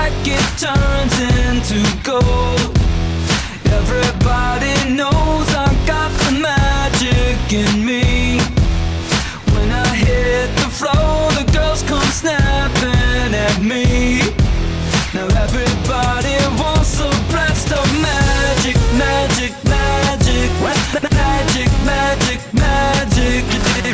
track, it turns into gold. Everybody knows I got the magic in me. When I hit the floor, the girls come snapping at me. Now everybody wants a blast of magic, magic, magic, magic, magic, magic,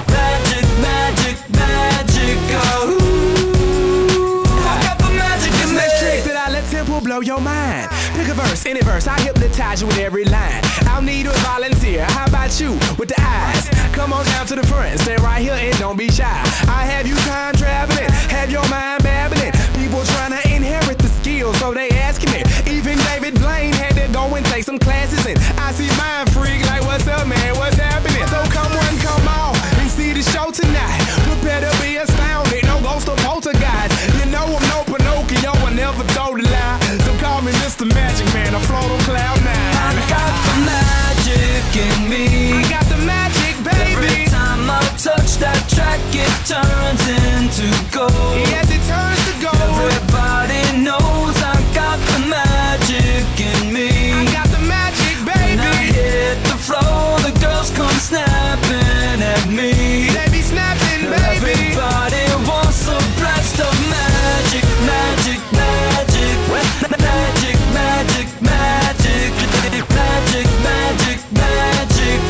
magic, magic, magic. Oh, I got the magic in me. This trick that I let tempo blow your mind. Pick a verse, any verse, I hypnotize you with every line. I'll need a volunteer. How about you with the eyes? Come on down to the front, stay right here and don't be shy. I have you time traveling, have your mind babbling. People trying to inherit the skills, so they asking me. Even David Blaine had to go and take some classes, and I see mind freak like, what's up, man? What's happening? So come on, come on and see the show tonight. Prepare to be astounded, no ghost or poltergeist. You know I'm no Pinocchio, I never told a lie. So call me Mr. Magic Man, I float on cloud nine. I got the magic in me. I got the magic, baby. Every time I touch that track, it turns into gold. Yes, it turns to gold. Everybody knows I got the magic in me. I got the magic, When I baby. hit the floor, the girls come snapping at me. They be snapping, baby. Everybody wants a blast of magic, magic, magic, magic, magic, magic, magic, magic, magic.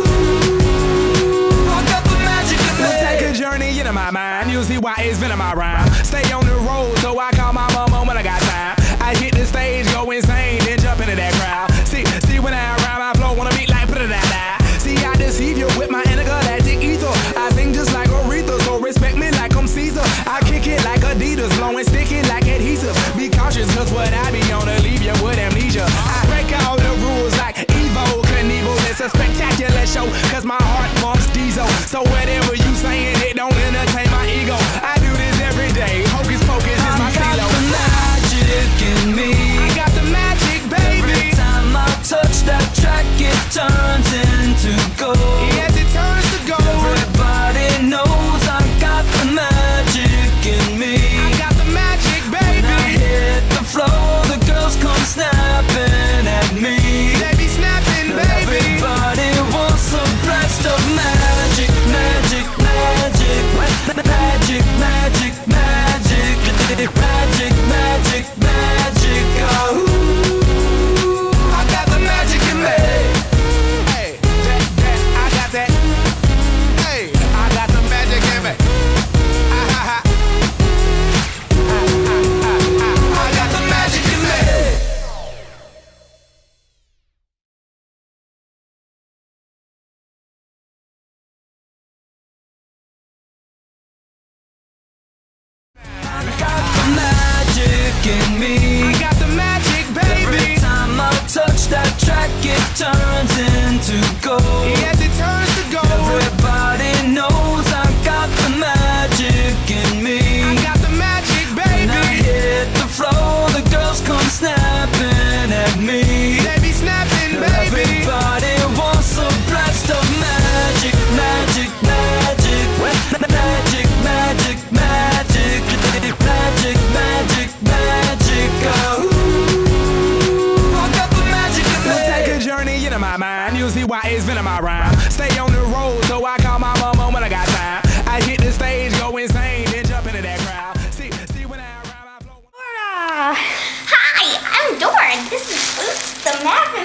Oh, I got the magic in me. Take a journey into my mind. You'll see why it's been in my rhyme. Stay on the road, so I call my mama when I got time. I hit the stage, go insane, then jump into that crowd. See when I rhyme, I flow, wanna beat like put-a-da-da. See, I deceive you with my intergalactic ether. I sing just like Aretha, so respect me like I'm Caesar. I kick it like Adidas, blowing sticky like adhesive. Be cautious, cause what I be on to leave you with amnesia. I break all the rules like Evo Knievel. It's a spectacular show, cause my heart pumps diesel. So whatever you saying, it don't entertain my ego. I do this every day, hocus pocus is my I got stilo. the magic in me. I got the magic, Every baby. time I touch that track, it turns into gold. Yes, it turns to gold. Everybody knows I got the magic in me. I got the magic, When I baby. hit the floor, the girls come snapping at me. They be snapping, baby. Everybody wants a blast of magic, magic, magic, magic, magic, magic, magic, magic, magic. Oh, I got the magic in me. Hey, I got that. Hey, I got the magic in me. I got the magic in me. I got the magic in me. I got the magic, Every baby. time I touch that track, it turns into gold. Yes, it turns to gold. Everybody knows I got the magic in me. I got the magic, When I baby. hit the floor, the girls come snapping at me. They be snapping, baby. Everybody wants a blast of magic, magic, magic, magic, magic, magic, magic, magic, magic. Oh, I got the magic in me. Take a journey into my mind. You'll see why it's been in my rhyme. Stay on the road, so I call my mama when I got time. I hit the stage, go insane, then jump into that crowd. See when I rhyme, I flow. Hi, I'm Dora. This is Boots the Maverick.